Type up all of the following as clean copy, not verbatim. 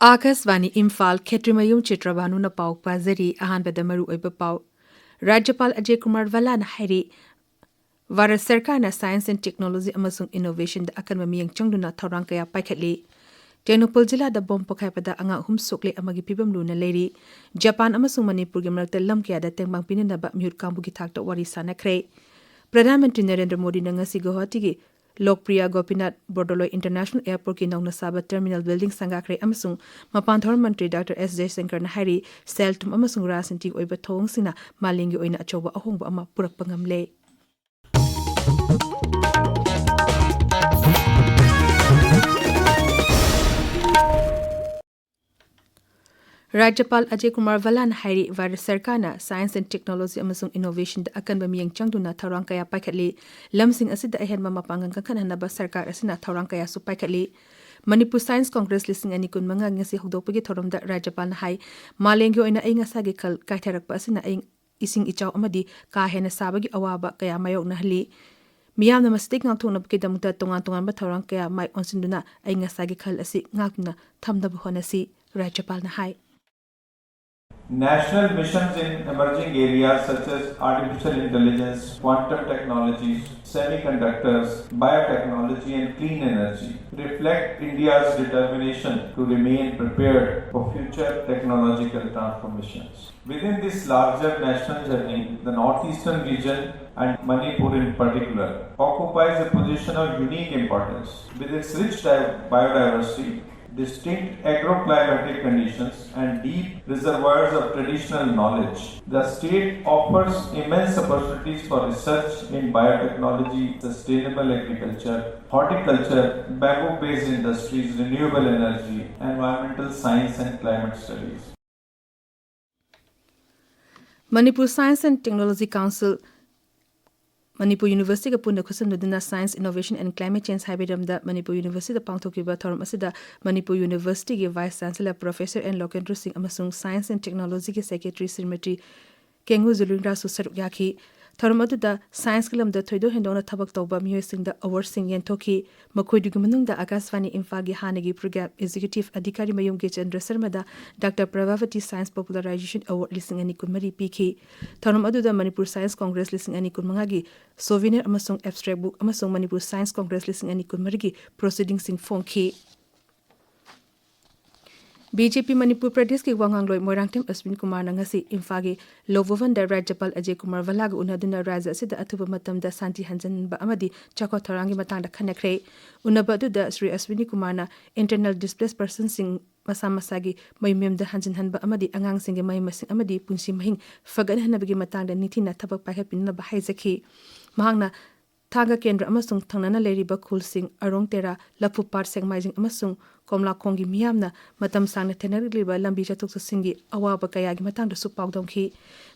Akasvani Imphal Kshetrimayum Chitrabhanu na pau pazari ahanbada maru oiba pau. Rajapal Ajay Kumar Vala na hairi Varat Sarkar na Science and Technology amasung Innovation da akan mamiyang changduna thorang kaya paikhatli. Tenopal Jila da bom pakaipada anga humsukle amagi pibam luna leri. Japan amasung Manipur gi marakta lam kaya da tengbang pininaba myut kambu gi thakta wari sanakre. Pradhan Mantri Narendra Modi na ngasi Guwahati gi Lokpriya Gopinath Bordoloi International Airport ki nauna saba terminal building sangakre amasung Mapanthor Mantri Dr. S. Jaishankar na hari seltum amasung rasanti oiba thong sina malingi oina achoba ahongba ama purakpa ngamle. Rajapal Ajay Kumar Vala na hairi Varat Sarkar na Science and Technology amasung Innovation da akan bamiyang changduna thorang kaya paikhatli lamsing asida ahenba mapangang kankanhanaba sarkar asina thorang kaya su paikhatli Manipur Science Congress lising ani kun manga ngasi hokdopagi thoromda Rajapal na hai malengyo oina ai ngasagi khal kaitharakpa asina ai ising ichaw amadi ka hena sabagi awaba kaya mayok na hali miyamna mastik ngakthongna bukidamta tongan ba thorang kaya mai onsinduna ai ngasagi khal asi ngakna thamdabu honasi Rajapal na hai National missions in emerging areas such as artificial intelligence, quantum technologies, semiconductors, biotechnology and clean energy reflect India's determination to remain prepared for future technological transformations. Within this larger national journey, the northeastern region and Manipur in particular occupies a position of unique importance. With its rich biodiversity, distinct agroclimatic conditions and deep reservoirs of traditional knowledge, the state offers immense opportunities for research in biotechnology, sustainable agriculture, horticulture, bamboo-based industries, renewable energy, environmental science and climate studies. Manipur Science and Technology Council Manipur University ga punna khusanduduna Science Innovation and Climate Change haibidamda Manipur University da pangthokiba thorum asida Manipur University gi Vice Chancellor Professor N. Lokendra Singh amasung Science and Technology gi Secretary Srimati Kengu Zulungra su saruk yakhi thorum aduda Science kilamda thoido hendona thabak tawba miyoy singda award sing yentokhi makhoidugi manungda Akasvani Imphal gi hanagi program executive adhikari mayum ge Chandra Sharma da Dr. Pravavati Science Popularization Award lising ani kunmari pikhi thorum aduda Manipur Science Congress lising ani kunmanga gi souvenir amasung abstract book amasung Manipur Science Congress lising ani kunmari gi proceeding sing phongki BJP Manipur Pradesh ki Wangangloi Moirangtem Aswin Kumar na ngasi Imphagi Lovovan da Rajapal Ajay Kumar Vala ga unaduna raja asida athuba matamda santi hanjan ba amadi chakwa thorangi matangda khanakre unaba du da Sri Aswini Kumar na internal displaced person sing masa masagi maymem da hanjan hanba amadi angang singe may masing amadi punsi mahing fagan hanabagi matangda nitina thabak paihapin na bahai zakhi mahangna Thaga Kendra amasung thangnana leriba khulsing arong tera lapu part sengmaijing amasung komla khongi miyamna matam sangna thenariba lambi chatuk singi awaba kayagi matangda su pawdongki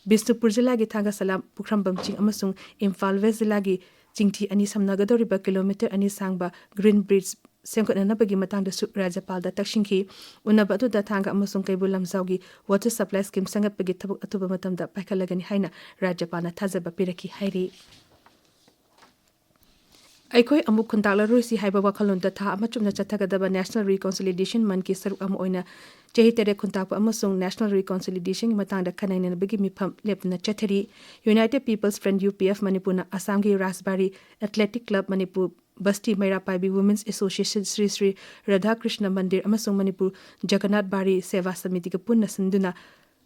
Bisnupur jila gi Thaga Salam Pukhrambam ching amasung Imphal West jila gi jingthi ani samnagadoriba kilometer ani sangba Green Bridge semkotna bagi matangda su Rajapal da takshingki unaba tu da Thaga amasung kaibul lamzaugi water supply scheme sangat bagi thabuk atuba matamda paikalagani haina Rajapal na thazaba piraki hairi Aikoi Amukhomba Roisi haiba wakhalonda tha amachumna chathagadaba National Reconciliation Man ki saruk am oina chehitere khuntakpa amasung National Reconciliation matangda khanaina bagi mifam lepna chathari United People's Front UPF Manipurna Assam gi Rasbari Athletic Club Manipur Basti Mairapaibi Women's Association Sri Radha Krishna Mandir amasung Manipur Jagannath Bari Seva Samiti ga punna sinduna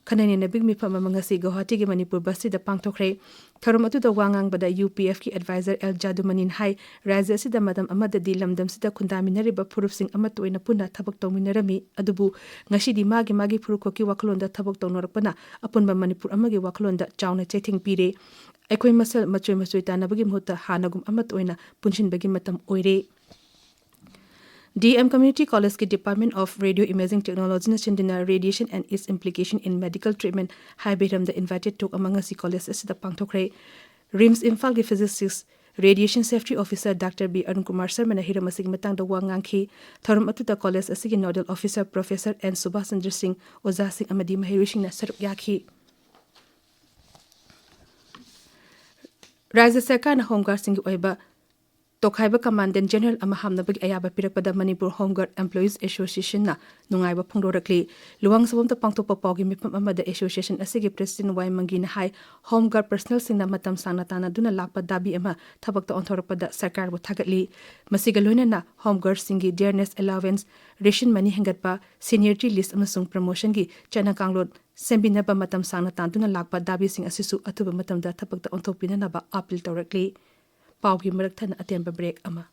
Kanani big mi pama mangasi Guwahati gi Manipur Basti da pangthokre tharum atu da wangang bada UPF ki advisor El Jadumanin hai raja sida madam amada di lamdam sida khundaminari ba phurup sing amat oina punna thabak tawminarami adubu ngashi di magi phurukho ki waklonda thabak tawnorakpana apunba Manipur amagi waklonda chawna chething pire aikoi masal machoi tanabagi mhutta hanagum amat oina punshin bagi matam oire DM Community College ki Department of Radio Imaging Technology na chindina radiation and its implication in medical treatment haibiram the invited talk among us college asida pangthokre RIMS Imphal gi Physics Radiation Safety Officer Dr. B. Arun Kumar Sharma na hiramasig matang da wangangki thorum atu da college asigi nodal officer Professor N. Subhash Chandra Singh Oza Singh amadi mahirishing na saruk yakhi Raja Sarkar na Homeguard Singh oiba Tokhaiba Commandant General Amahamnabag Ayaba Pirakpada Manipur Home Guard Employees Association na Nungaiba Pongdorakli. Luwang sa bumta pangtopa pogi mipam amada association asigi President Y Mangina Hai Home Guard personnel singna matam sana tana duna lakpa dabi ama thabakta onthoropada sarkar bu thagatli. Masigaluna na Home Guard singi dearness allowance ration money hengatpa seniority list amasung promotion gi chana kanglod sembinaba matam sana tanduna lakpa dabi sing asisu atuba matamda thabakta onthopina naba appeal tawrakli. Paugi marakthana atemba break ama.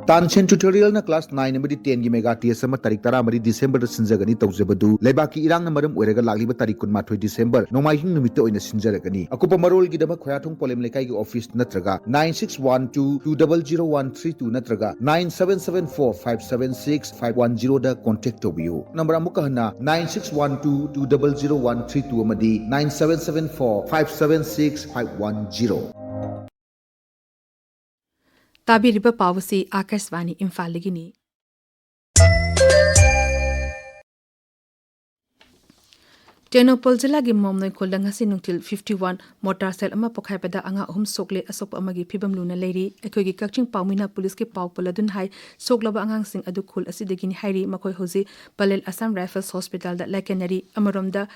Tanchen tutorial na class 9 amadi 10 gi mega TS ama tarik 10 December da sinjagani tawjabadu lebaki irang na maram oiraga lagliba tarik 12 December nomaihing numita oina sinjaragani akupa marol gi dama khoyathong polem lekai gi office natraga 9612200132 natraga 9774576510 da contact tobiyu number amuka hana 9612200132 amadi 9774576510 Tabiriba Pawasi Akaswani Imphal Ligini. Tenopol Jila gi momnoi koldangasi nungtil 51 motor cell ama pokhaipada anga sokle asop amagi phibam luna leiri ekhogi kakching pawmina police ki paw poladun hai soklaba angang sing adu khul asidegini hairi makoi hoji Palel Assam Rifles Hospital da lakenari amaromda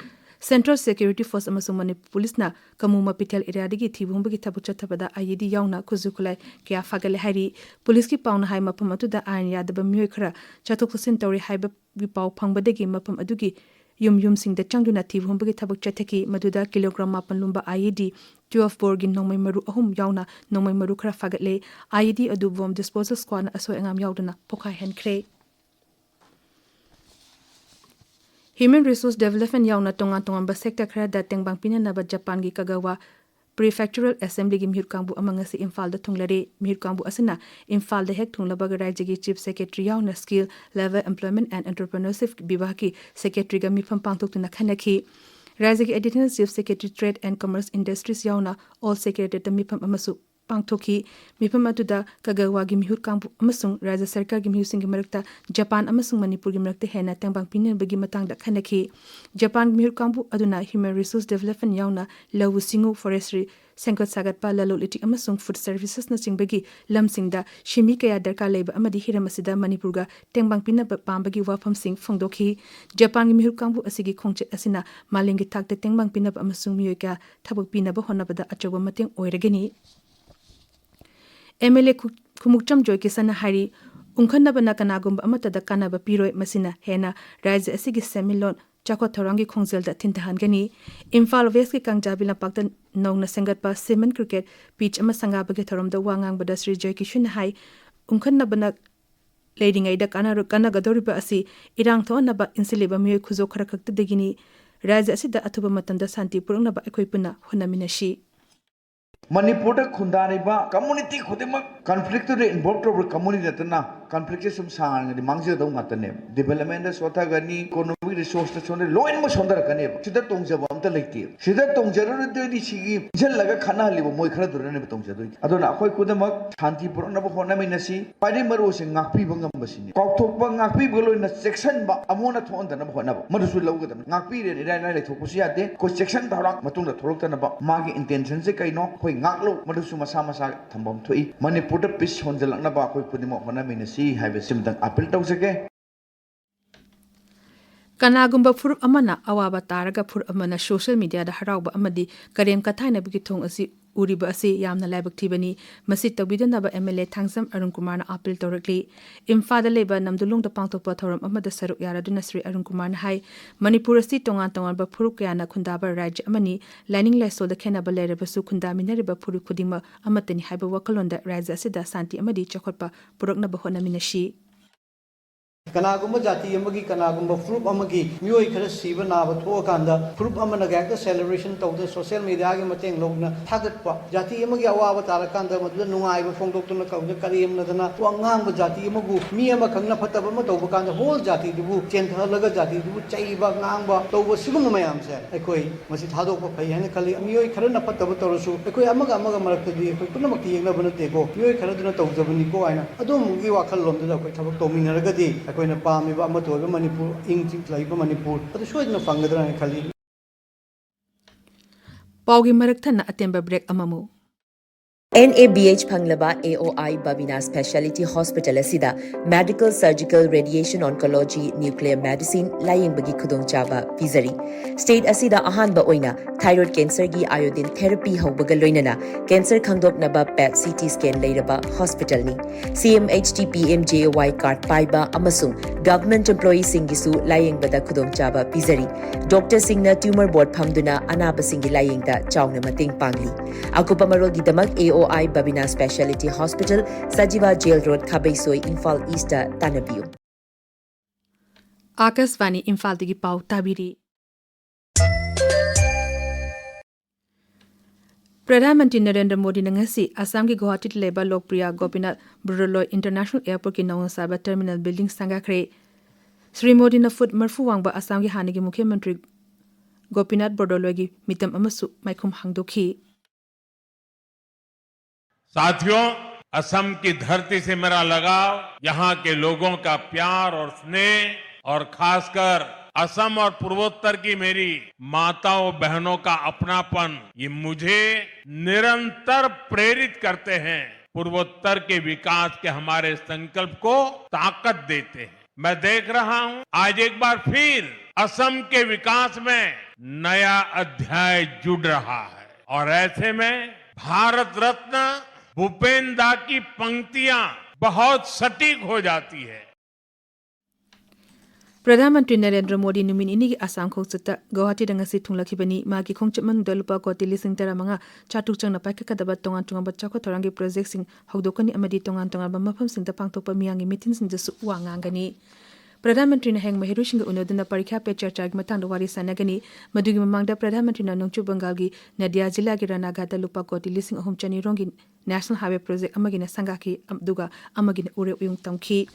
Central Security Force amasung Manipur Police na Kamuma Pitel area digi thibumba gi thabucha thabada ayidi yauna kuzukulai kya fagale hari police ki pauna hai mapam atuda ain yadaba myoi khara chathok sin tawri haiba gi paw phangbadegi mapam adugi yum sing da changduna thibumba gi thabuk chatheki maduda kilogram mapan lumba ayidi 12 bor gi nomai maru ahum yauna nomai maru khara fagatle ayidi adu bomb disposal squad asoi angam yaudana pokai hen kre Human Resource Development yauna tongan ba sector khara da tengbang pina na ba Japan gi Kagawa Prefectural Assembly gi mihurkangbu amangasi Imphal da thunglare mihurkangbu asina Imphal da hek thunglaba ga Rajya gi Chief Secretary yauna Skill Level Employment and Entrepreneurship Bibha ki Secretary ga mifam pangtok tuna khanaki Rajya gi Additional Chief Secretary Trade and Commerce Industries yauna All Secretary da mifam amasu pangthoki mifam atuda Kagawa gi mihurkangbu amasung Rajya Sarkar gi mihusing gi marakta Japan amasung Manipur gi marakta hena tengbang pina bagi matang da khanaki Japan mihurkangbu aduna Human Resource Development yauna lawu singu forestry Sengkot sagat pa lalolitik amasung food services na singbagi lamsingda shimi kaya darka leba amadi hiramasida Manipurga tengbang pina pambagi wafam sing fongdoki Japan gi mihurkangbu asigi khongchet asina malingi thakta tengbang pina amasung miyoika thabuk pina ba honabada achawa mateng oiragani MLA Kumukcham Joy Kisana Hari Unkhanaba Nakanagum Amatada Kanaba Piroi Masina Hena Raja Asigi Semilon Chako Thorangi Khongzel da Tintahangani Imphal West ki Kangjabila Pakta Nongna Sangatpa Semen Cricket Pitch Ama Sangaba Thoram da Wangang Badasri Joy Kishun Hai Unkhanaba Lading Aida Kanagadoriba Asi Irang Thonaba Insiliba Mio Kuzo Karakakta Degini Raja Asida Atuba Matanda Santi Purunaba Equipuna Hunaminashi Manipur khundariba community khudima conflict to involved to community tana conflict sum sang di mangje do ngatane development sotha gani economic resource ta chone law and sondar kane sida tongja bam ta leiti sida tongja ro de sigi jel laga khana libo moi khara durane tongja do adona khoi kudama shanti purna ba hona minasi pari maru se ngakpi bangam basini kokthok ba ngakpi bolo na section ba amona thon dana hona ba madusu lawga ngakpi re rai le thokusi ate ko section tharak matung da thorok tana ba magi intention se kaino ngaklo madusu masa thambam thui Manipur da peace honjalakna ba khoi khudimo hona minasi haibe simdang appeal tawjake Kanagumba furup amana awaba taraga furup amana social media da harauba amadi karem kathaina bigi thong asi uriba asi yamna laibak thibani masi tawbidana ba MLA Thangsam Arun Kumar na appeal tawrakli Imphal da leba namdulung da pangtokpa thoram amada saruk yaraduna Sri Arun Kumar na hai Manipur asi tongan ba furup kayana khundaba rajya amani lining laisol da khena ba lereba su khundamina ba furup khudima amatani haiba wakalonda rajya asida santi amadi chakhotpa purakna ba hona minashi Kanagumba jati amagi kanagumba fruit amagi mioi khara siba na ba tho kanda fruit amana ga celebration tau the social media gi mateng logna thagat pa jati amagi awa tara kanda madu nungai ba phongdok tuna ka kariem na dana wangang ba jati amagu mi ama khangna phataba ma tau ba kanda whole jati du chen thalaga jati du chai ba ngang ba tau ba sibung mayam se ekoi masi thadok pa phai hane khali mioi khara na phataba torosu ekoi amaga marak di ekoi punamak ti yengna bana te ko mioi khara duna tau jabani ko aina adum gi wakhal lom da ko thabak to minaraga di akoina paamiba ama toiba Manipur ingchi laiba Manipur adu soidna fangadra khali Paugi marakthana atemba break amamu NABH Phanglaba AOI Babina Specialty Hospital asida Medical Surgical Radiation Oncology Nuclear Medicine laying bagi khudong chaba pizari state asida ahanba oina thyroid cancer gi iodine therapy haubaga loinana cancer khangdok naba PET CT scan leiraba hospital ni CMHT PMJY card paiba amasung government employee singisu laying bada khudong chaba pizari doctor singna tumor board phamduna anaba singi laying da chawna mating pangli akupa marol gi damak AOI Babina Specialty Hospital, Sajiva Jail Road, Khabaisoi, Imphal East, Tanabiu. Akasvani Imphal digi pau tabiri. Pradhan Mantri Narendra Modi ngasi Assam ki Guwahati leba lokpriya Gopinath Bordoloi International Airport ki nawan saba terminal building sangakre. Sri Modi na foot marfu wangba Assam ki hanigi Mukhyamantri Gopinath Bordoloi ki mitam amasu maikhum hangdokhi. साथियों, असम की धरती से मेरा लगाव, यहाँ के लोगों का प्यार और स्नेह और खासकर असम और पूर्वोत्तर की मेरी माताओं बहनों का अपनापन ये मुझे निरंतर प्रेरित करते हैं। पूर्वोत्तर के विकास के हमारे संकल्प को ताकत देते हैं। मैं देख रहा हूं आज एक बार फिर असम के विकास में नया अध्याय जुड़ रहा है और ऐसे में भारत रत्न भूपेंद्र दा की पंक्तियां बहुत सटीक हो जाती है। प्रधानमंत्री नरेंद्र मोदी नुमिन इनी की आसाम खोचता गुवाहाटी दंगसी थुंगलखिबनी मागी खोंचमन दलुपा कोटी लिसिंग तरामंगा चाटुक चंगना पाइखकदब तोंगान तोंगान बच्चा को थोरांगी प्रोजेक्ट सिंग हौदोकनी अमदी तोंगान तोंगान मफम सिंग पांगथोकपा मियांगी मीटिंग सिंग जसु वांगांगनी प्रधानमंत्री ने हेंग महिरुसिंग उनोदना परीक्षा पे चर्चा की मतंग वारी सनगनी मदुगी ममांगदा प्रधानमंत्री नोंगचु बंगाल की नदिया जिला की रनागाता लुपा कोटी लिसिंग अहुम चनी रोंगी नेशनल हाईवे प्रोजेक्ट अमगिने संगाकी अमदुगा अमगिने उरे उयुंग तमखी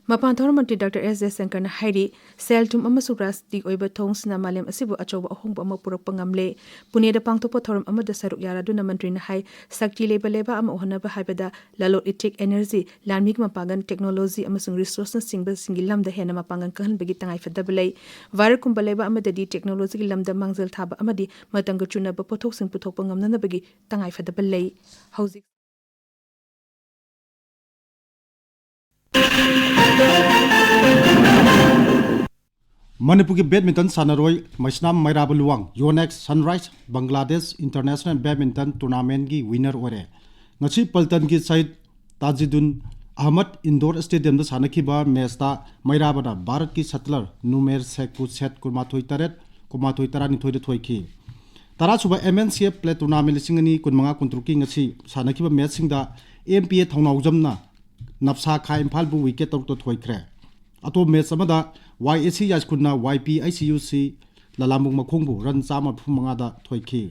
मपान थोर मंत्री डॉक्टर एस जयशंकर ने हाइरी सेल तुम अमसु राष्ट्रीय ओइबा थोंगसना मालेम असिबु अचौबा अहोंबा अमा पुरकपा ngamle पुनेदा पांगथोपा थोरम अमदा सरुक यारादुना मंत्री ने हाई शक्ति लेबा लेबा अमा ओहनबा हाइबदा लालोट इटिक एनर्जी लानमिक मपागन टेक्नोलॉजी अमसुंग रिसोर्स सिंगबा सिंगि लमदा हेना मपागन कहन बगी तंगाई फदबलै वायर कुंबा लेबा अमददी टेक्नोलॉजी की लमदा मांगजल थाबा अमदी मतंग चुनबा पोथोक सिंग पुथोकपा ngamnana बगी तंगाई फदबलै हौजी मणिपुर की बैडमिंटन सानरोई Maisnam Meiraba Luwang Yonex Sunrise Bangladesh international badminton tournament की विनर ओरे ngasi पल्टन की सईद ताजिदुन अहमद इंडोर स्टेडियम दा सानखिबा मैचता मैराबना भारत की सटलर नुमेर शेखपु सेट कुमाथोई तरेट कुमाथोई तरानिथोई दे थोइखि तरासुबा MNCF प्ले टूर्नामेंट लिसिंगनी कुनमंगा कुंट्रुकी ngasi सानखिबा मैचसिंगदा MPA थौनाउजमना नफसा खा इम्फाल बु विकेट तौर थोइख्रे अतो मैच अमदा YAC यास्कुना YPICUC ललामुंग मखोंबु रन चामा फुमंगा दा थोइखि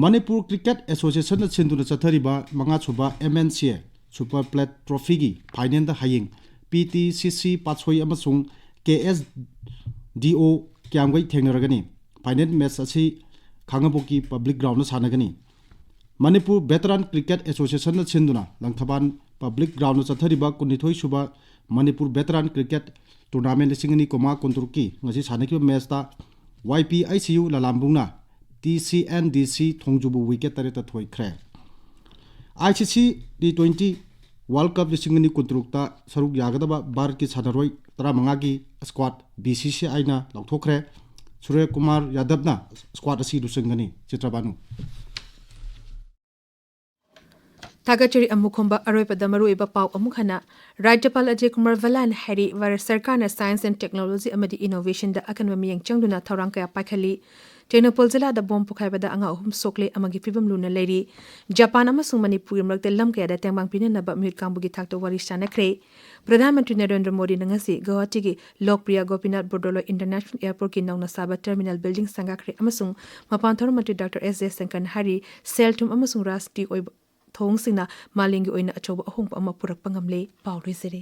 मणिपुर क्रिकेट एसोसिएशन सिंधुना चथरिबा मंगा सुबा MNCA सुपर प्लेट ट्रॉफी की फाइनल दा हयिंग PTCC पाछोई अमसुंग KSDO क्यामगै थेंगनरगनी फाइनल मैच असि खांगबोकी पब्लिक ग्राउंड सानगनी मणिपुर वेटरन क्रिकेट एसोसिएशन सिंधुना लंगथबान पब्लिक ग्राउंड चथरिबा कुनिथोई सुबा मणिपुर वेटरन क्रिकेट टूर्नामेंट लिसिंगनी कोमा कुंतुरकी ngasi sanaki मैच ता YPICU लालामबुंगना TCNDC थोंजुबु विकेट तरेता थोइख्रे ICC T20 वर्ल्ड कप लिसिंगनी कुंतुरुकता सरुक यागदबा भारत की सानरोई 15 की स्क्वाड BCCI ना लौथोख्रे सूर्य कुमार यादवना स्क्वाड असि दुसंगनी चित्रबानु थागचरी अमुखोंबा अरोइपदा मरुइबा पाउ अमुखना राज्यपाल अजय कुमार वलान हैरी वर सरकार साइंस एंड टेक्नोलॉजी अमदी इनोवेशन दा अकनवा मियंग चंगदुना थौरांग कया पाखली टेक्नोपोल जिला दा बॉम्ब पुखाइबदा अंगा अहुम सोकले अमगी फिबम लुना लेरी जापान अमसुंग मणिपुर मरकते लम कया दा तेंबांग पिननबा म्यूट कांबुगी थाक्तो वारी सानख्रे प्रधानमंत्री नरेंद्र मोदी नंगसी गुवाहाटी की लोकप्रिय गोपीनाथ बोर्डोलो इंटरनेशनल एयरपोर्ट की नौना साबा टर्मिनल बिल्डिंग संगाख्रे अमसुंग मपान थौर मंत्री डॉक्टर एस जयशंकर हारी सेल्टुम अमसुंग राष्ट्रीय ओइब थोंगसिंगना मालिंगी ओइना अचौबा अहोंबा अमा पुरकपा ngamle पाउ रिजरे